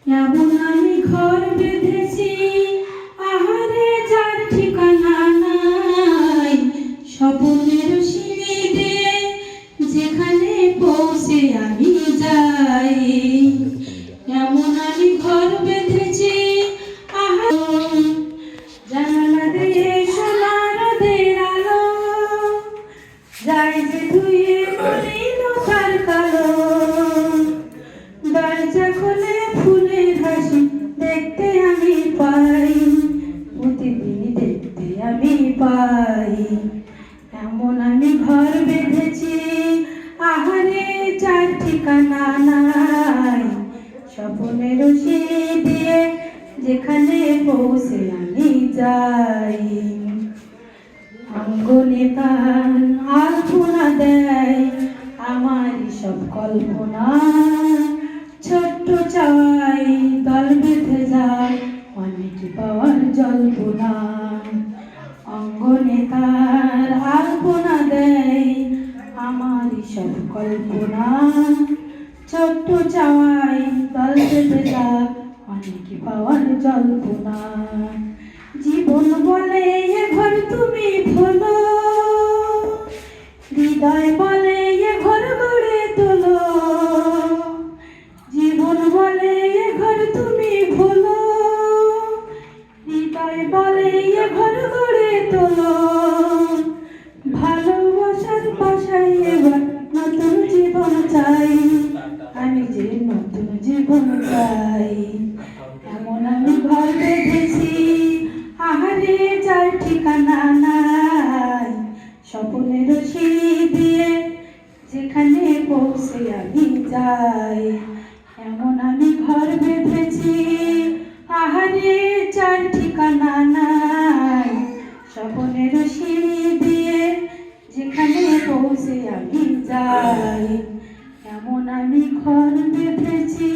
এমন আমি ঘর বেঁধেছি, আহারে যার ঠিকানা নাই। স্বপ্নের সিঁড়ি দিয়ে যেখানে পৌঁছে আমি যাই। এমন আমি ঘর বেঁধেছি, জানালা দিয়ে সোনা রোদের আলো যায় যে ধুয়ে মলিনতার কালো। দরজা খুলে ফুলের হাসি দেখতে আমি পাই, প্রতিদিন দেখতে আমি পাই। এমন আমি ঘর বেঁধেছি, আহারে যার ঠিকানা নাই। স্বপ্নের সিঁড়ি দিয়ে যেখানে পৌঁছে আমি যাই। আঙ্গনে তার আলপনা দেয় আমারই সব কল্পনা। ছোট্ট চাই দল বেঁধে যায় অনেক পাওয়ার জল্পনা। অঙ্গনে তার আলপনা দেয় আমারই সব কল্পনা। ছোট্ট চাই দল বেঁধে যায় অনেক পাওয়ার জল্পনা। জীবন বলে এ ঘর তুমি খোলো, হৃদয় বলে এ ঘর গড়ে তোলো। জীবন বলে এ ঘর তুমি খোলো, হৃদয় বলে এ ঘর গড়ে তোলো। ভালোবাসার বাসায় এবার নতুন জীবন চাই, আমি যে নতুন জীবন চাই। এমন আমি ঘর বেঁধেছি, আহারে যার ঠিকানা নাই। স্বপ্নের সিঁড়ি দিয়ে যেখানে পৌঁছে আমি যাই। এমন আমি ঘর বেঁধেছি, আহারে যার ঠিকানা নাই। স্বপ্নের সিঁড়ি দিয়ে যেখানে পৌঁছে আমি যাই। এমন আমি ঘর বেঁধেছি।